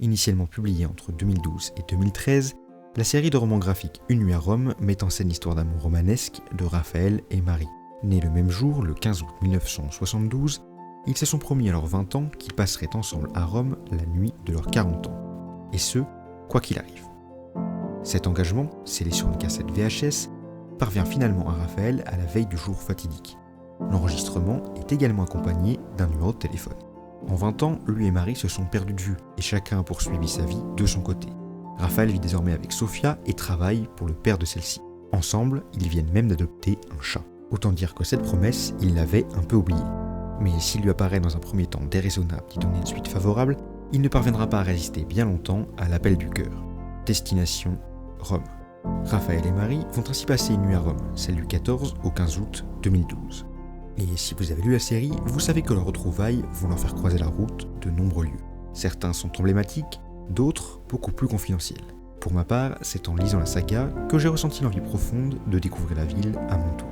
Initialement publiée entre 2012 et 2013, la série de romans graphiques Une nuit à Rome met en scène l'histoire d'amour romanesque de Raphaël et Marie. Nés le même jour, le 15 août 1972, ils se sont promis à leurs 20 ans qu'ils passeraient ensemble à Rome la nuit de leurs 40 ans. Et ce, quoi qu'il arrive. Cet engagement, scellé sur une cassette VHS, parvient finalement à Raphaël à la veille du jour fatidique. L'enregistrement est également accompagné d'un numéro de téléphone. En 20 ans, lui et Marie se sont perdus de vue et chacun a poursuivi sa vie de son côté. Raphaël vit désormais avec Sofia et travaille pour le père de celle-ci. Ensemble, ils viennent même d'adopter un chat. Autant dire que cette promesse, il l'avait un peu oubliée. Mais s'il lui apparaît dans un premier temps déraisonnable d'y donner une suite favorable, il ne parviendra pas à résister bien longtemps à l'appel du cœur. Destination Rome. Raphaël et Marie vont ainsi passer une nuit à Rome, celle du 14 au 15 août 2012. Et si vous avez lu la série, vous savez que leurs retrouvailles vont leur faire croiser la route de nombreux lieux. Certains sont emblématiques, d'autres beaucoup plus confidentiels. Pour ma part, c'est en lisant la saga que j'ai ressenti l'envie profonde de découvrir la ville à mon tour.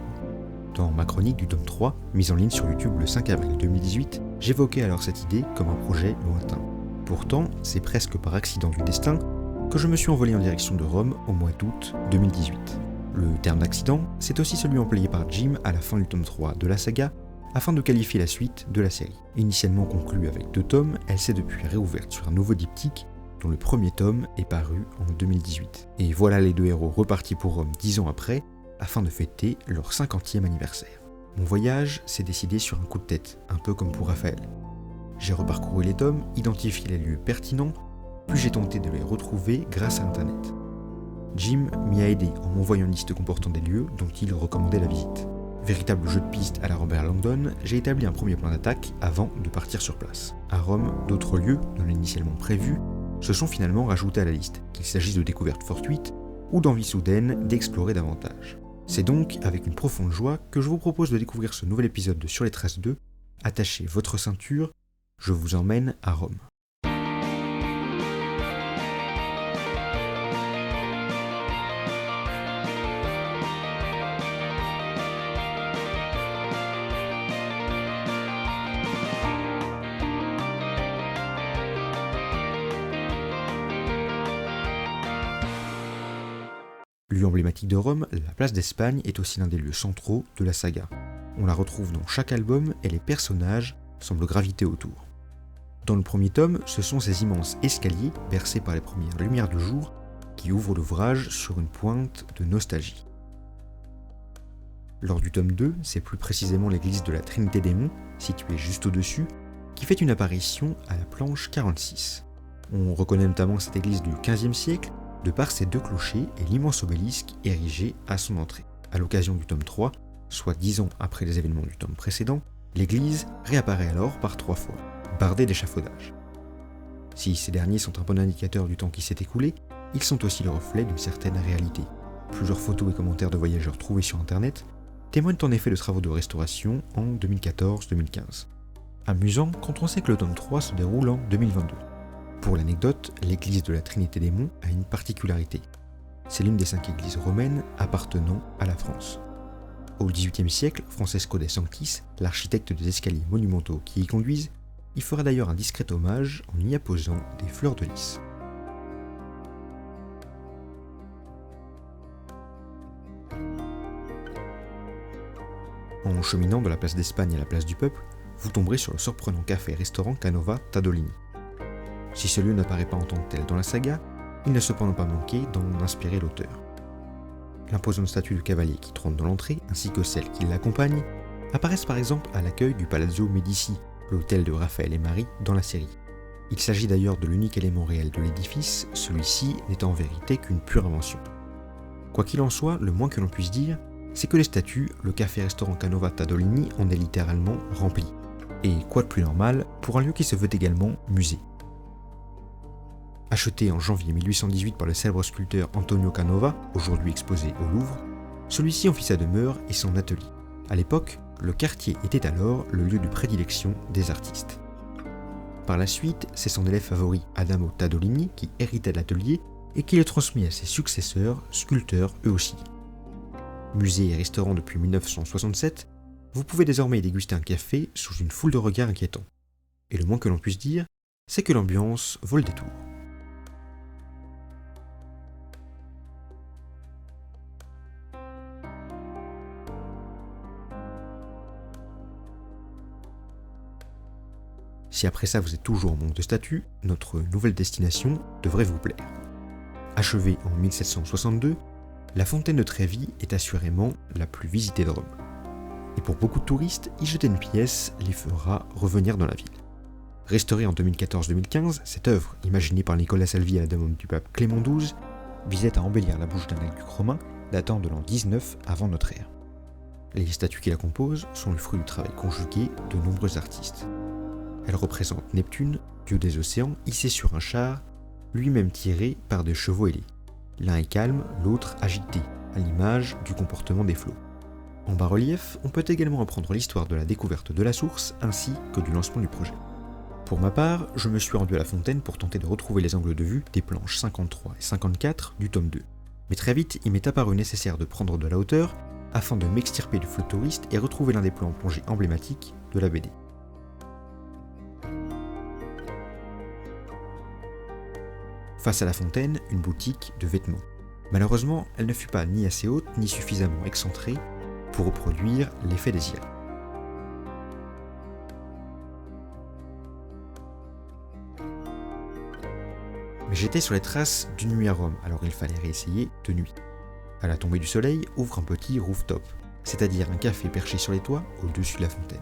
Dans ma chronique du tome 3, mise en ligne sur YouTube le 5 avril 2018, j'évoquais alors cette idée comme un projet lointain. Pourtant, c'est presque par accident du destin que je me suis envolé en direction de Rome au mois d'août 2018. Le terme d'accident, c'est aussi celui employé par Jim à la fin du tome 3 de la saga, afin de qualifier la suite de la série. Initialement conclue avec 2 tomes, elle s'est depuis réouverte sur un nouveau diptyque, dont le premier tome est paru en 2018. Et voilà les 2 héros repartis pour Rome 10 ans après, afin de fêter leur 50e anniversaire. Mon voyage s'est décidé sur un coup de tête, un peu comme pour Raphaël. J'ai reparcouru les tomes, identifié les lieux pertinents, puis j'ai tenté de les retrouver grâce à Internet. Jim m'y a aidé en m'envoyant une liste comportant des lieux dont il recommandait la visite. Véritable jeu de piste à la Robert Langdon, j'ai établi un premier plan d'attaque avant de partir sur place. À Rome, d'autres lieux, non initialement prévus, se sont finalement rajoutés à la liste, qu'il s'agisse de découvertes fortuites ou d'envie soudaine d'explorer davantage. C'est donc avec une profonde joie que je vous propose de découvrir ce nouvel épisode de Sur les traces 2. Attachez votre ceinture, je vous emmène à Rome. Lieu emblématique de Rome, la place d'Espagne est aussi l'un des lieux centraux de la saga. On la retrouve dans chaque album et les personnages semblent graviter autour. Dans le premier tome, ce sont ces immenses escaliers bercés par les premières lumières du jour qui ouvrent l'ouvrage sur une pointe de nostalgie. Lors du tome 2, c'est plus précisément l'église de la Trinité des Monts, située juste au-dessus, qui fait une apparition à la planche 46. On reconnaît notamment cette église du XVe siècle de par ses 2 clochers et l'immense obélisque érigé à son entrée. À l'occasion du tome 3, soit 10 ans après les événements du tome précédent, l'église réapparaît alors par 3 fois, bardée d'échafaudages. Si ces derniers sont un bon indicateur du temps qui s'est écoulé, ils sont aussi le reflet d'une certaine réalité. Plusieurs photos et commentaires de voyageurs trouvés sur internet témoignent en effet de travaux de restauration en 2014-2015. Amusant quand on sait que le tome 3 se déroule en 2022. Pour l'anecdote, l'église de la Trinité des Monts a une particularité. C'est l'une des 5 églises romaines appartenant à la France. Au XVIIIe siècle, Francesco de Sanctis, l'architecte des escaliers monumentaux qui y conduisent, y fera d'ailleurs un discret hommage en y apposant des fleurs de lys. En cheminant de la place d'Espagne à la place du Peuple, vous tomberez sur le surprenant café et restaurant Canova Tadolini. Si ce lieu n'apparaît pas en tant que tel dans la saga, il n'a cependant pas manqué d'en inspirer l'auteur. L'imposante statue de cavalier qui trône dans l'entrée, ainsi que celle qui l'accompagne, apparaissent par exemple à l'accueil du Palazzo Médici, l'hôtel de Raphaël et Marie dans la série. Il s'agit d'ailleurs de l'unique élément réel de l'édifice, celui-ci n'étant en vérité qu'une pure invention. Quoi qu'il en soit, le moins que l'on puisse dire, c'est que les statues, le café-restaurant Canova Tadolini en est littéralement rempli. Et quoi de plus normal pour un lieu qui se veut également musée. Acheté en janvier 1818 par le célèbre sculpteur Antonio Canova, aujourd'hui exposé au Louvre, celui-ci en fit sa demeure et son atelier. À l'époque, le quartier était alors le lieu de prédilection des artistes. Par la suite, c'est son élève favori, Adamo Tadolini, qui héritait de l'atelier et qui le transmit à ses successeurs, sculpteurs eux aussi. Musée et restaurant depuis 1967, vous pouvez désormais y déguster un café sous une foule de regards inquiétants. Et le moins que l'on puisse dire, c'est que l'ambiance vaut le détour. Si après ça vous êtes toujours en manque de statue, notre nouvelle destination devrait vous plaire. Achevée en 1762, la fontaine de Trévi est assurément la plus visitée de Rome. Et pour beaucoup de touristes, y jeter une pièce les fera revenir dans la ville. Restaurée en 2014-2015, cette œuvre, imaginée par Nicolas Salvi à la demande du pape Clément XII, visait à embellir la bouche d'un aqueduc romain datant de l'an 19 avant notre ère. Les statues qui la composent sont le fruit du travail conjugué de nombreux artistes. Elles représentent Neptune, dieu des océans, hissé sur un char, lui-même tiré par des chevaux ailés. L'un est calme, l'autre agité, à l'image du comportement des flots. En bas-relief, on peut également apprendre l'histoire de la découverte de la source ainsi que du lancement du projet. Pour ma part, je me suis rendu à la fontaine pour tenter de retrouver les angles de vue des planches 53 et 54 du tome 2. Mais très vite, il m'est apparu nécessaire de prendre de la hauteur afin de m'extirper du flot de touristes et retrouver l'un des plans plongés emblématiques de la BD. Face à la fontaine, une boutique de vêtements. Malheureusement, elle ne fut pas ni assez haute ni suffisamment excentrée pour reproduire l'effet désiré. Mais j'étais sur les traces d'une nuit à Rome, alors il fallait réessayer de nuit. À la tombée du soleil, ouvre un petit rooftop, c'est-à-dire un café perché sur les toits au-dessus de la fontaine.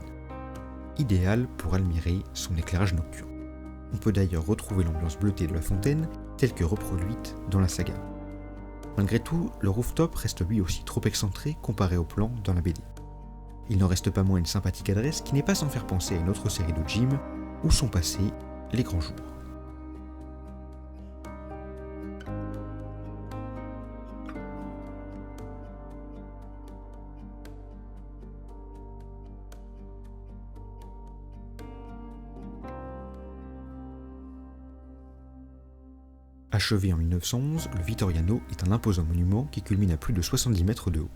Idéal pour admirer son éclairage nocturne. On peut d'ailleurs retrouver l'ambiance bleutée de la fontaine telle que reproduite dans la saga. Malgré tout, le rooftop reste lui aussi trop excentré comparé au plan dans la BD. Il n'en reste pas moins une sympathique adresse qui n'est pas sans faire penser à une autre série de Jim où sont passés les grands jours. Achevé en 1911, le Vittoriano est un imposant monument qui culmine à plus de 70 mètres de haut.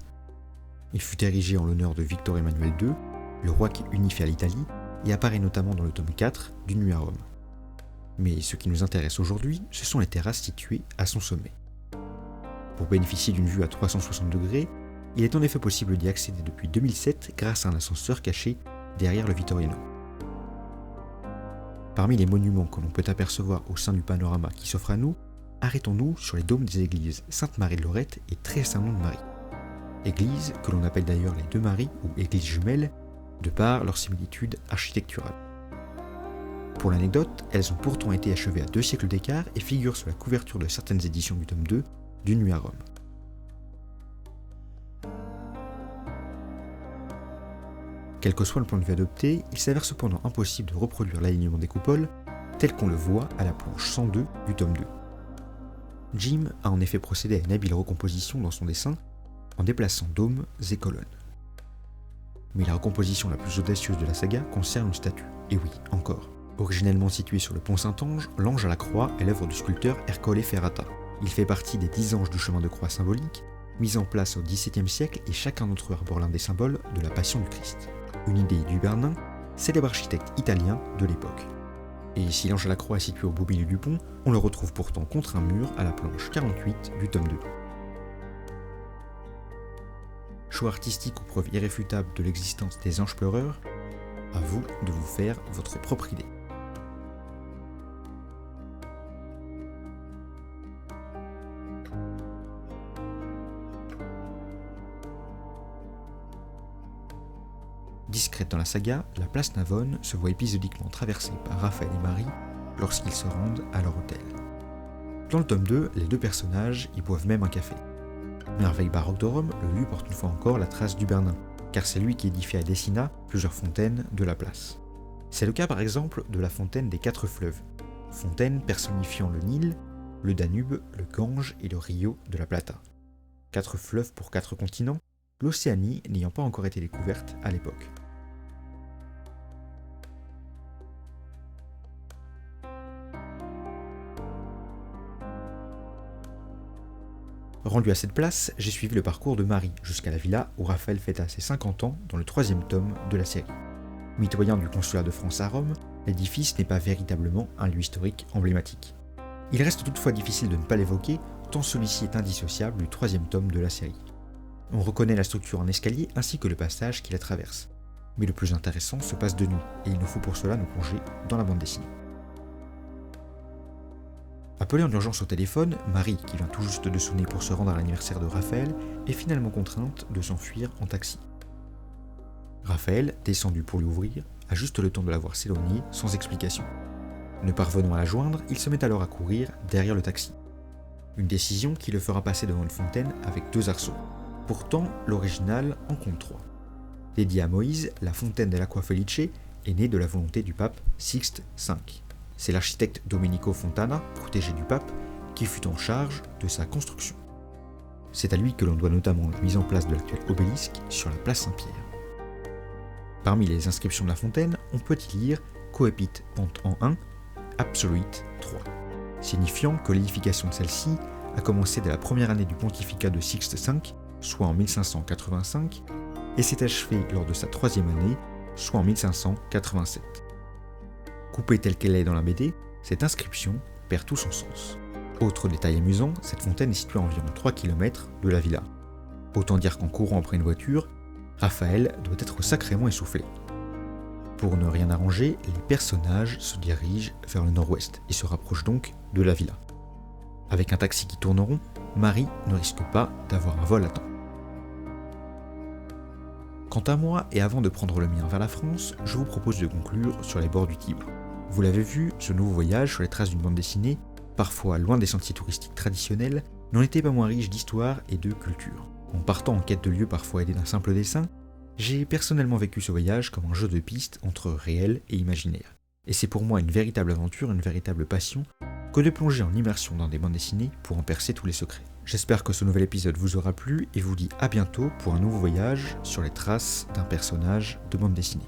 Il fut érigé en l'honneur de Victor Emmanuel II, le roi qui unifia l'Italie, et apparaît notamment dans le tome 4 d'Une nuit à Rome. Mais ce qui nous intéresse aujourd'hui, ce sont les terrasses situées à son sommet. Pour bénéficier d'une vue à 360 degrés, il est en effet possible d'y accéder depuis 2007 grâce à un ascenseur caché derrière le Vittoriano. Parmi les monuments que l'on peut apercevoir au sein du panorama qui s'offre à nous, arrêtons-nous sur les dômes des églises Sainte-Marie de Lorette et Très Saint-Nom de Marie. Églises que l'on appelle d'ailleurs les Deux Maries ou églises jumelles, de par leur similitude architecturale. Pour l'anecdote, elles ont pourtant été achevées à 2 siècles d'écart et figurent sur la couverture de certaines éditions du tome 2 d'Une nuit à Rome. Quel que soit le point de vue adopté, il s'avère cependant impossible de reproduire l'alignement des coupoles tel qu'on le voit à la planche 102 du tome 2. Jim a en effet procédé à une habile recomposition dans son dessin en déplaçant dômes et colonnes. Mais la recomposition la plus audacieuse de la saga concerne une statue, et oui, encore. Originellement située sur le pont Saint-Ange, l'ange à la croix est l'œuvre du sculpteur Ercole Ferrata. Il fait partie des 10 anges du chemin de croix symbolique, mis en place au XVIIe siècle et chacun d'entre eux arbore l'un des symboles de la Passion du Christ. Une idée du Bernin, célèbre architecte italien de l'époque. Et si l'ange à la croix est situé au beau milieu du pont, on le retrouve pourtant contre un mur à la planche 48 du tome 2. Choix artistique ou preuve irréfutable de l'existence des anges pleureurs, à vous de vous faire votre propre idée. Discrète dans la saga, la place Navone se voit épisodiquement traversée par Raphaël et Marie lorsqu'ils se rendent à leur hôtel. Dans le tome 2, les deux personnages y boivent même un café. Merveille baroque de Rome, le lieu porte une fois encore la trace du Bernin, car c'est lui qui édifia et dessina plusieurs fontaines de la place. C'est le cas par exemple de la fontaine des 4 fleuves, fontaine personnifiant le Nil, le Danube, le Gange et le Rio de la Plata. 4 fleuves pour 4 continents, l'Océanie n'ayant pas encore été découverte à l'époque. Rendu à cette place, j'ai suivi le parcours de Marie jusqu'à la villa où Raphaël fêta ses 50 ans dans le 3e tome de la série. Mitoyen du consulat de France à Rome, l'édifice n'est pas véritablement un lieu historique emblématique. Il reste toutefois difficile de ne pas l'évoquer, tant celui-ci est indissociable du 3e tome de la série. On reconnaît la structure en escalier ainsi que le passage qui la traverse. Mais le plus intéressant se passe de nuit, et il nous faut pour cela nous plonger dans la bande dessinée. Appelée en urgence au téléphone, Marie, qui vient tout juste de sonner pour se rendre à l'anniversaire de Raphaël, est finalement contrainte de s'enfuir en taxi. Raphaël, descendu pour lui ouvrir, a juste le temps de la voir s'éloigner sans explication. Ne parvenant à la joindre, il se met alors à courir derrière le taxi. Une décision qui le fera passer devant une fontaine avec 2 arceaux. Pourtant, l'original en compte 3. Dédiée à Moïse, la fontaine dell'Acqua Felice est née de la volonté du pape Sixte V. C'est l'architecte Domenico Fontana, protégé du pape, qui fut en charge de sa construction. C'est à lui que l'on doit notamment la mise en place de l'actuel obélisque sur la place Saint-Pierre. Parmi les inscriptions de la fontaine, on peut y lire Coepit Pont en 1, Absoluit 3, signifiant que l'édification de celle-ci a commencé dès la première année du pontificat de Sixte V, soit en 1585, et s'est achevée lors de sa 3e année, soit en 1587. Coupée telle qu'elle est dans la BD, cette inscription perd tout son sens. Autre détail amusant, cette fontaine est située à environ 3 km de la villa. Autant dire qu'en courant après une voiture, Raphaël doit être sacrément essoufflé. Pour ne rien arranger, les personnages se dirigent vers le nord-ouest et se rapprochent donc de la villa. Avec un taxi qui tourne rond, Marie ne risque pas d'avoir un vol à temps. Quant à moi, et avant de prendre le mien vers la France, je vous propose de conclure sur les bords du Tibre. Vous l'avez vu, ce nouveau voyage sur les traces d'une bande dessinée, parfois loin des sentiers touristiques traditionnels, n'en était pas moins riche d'histoire et de culture. En partant en quête de lieux parfois aidés d'un simple dessin, j'ai personnellement vécu ce voyage comme un jeu de pistes entre réel et imaginaire. Et c'est pour moi une véritable aventure, une véritable passion, que de plonger en immersion dans des bandes dessinées pour en percer tous les secrets. J'espère que ce nouvel épisode vous aura plu et vous dis à bientôt pour un nouveau voyage sur les traces d'un personnage de bande dessinée.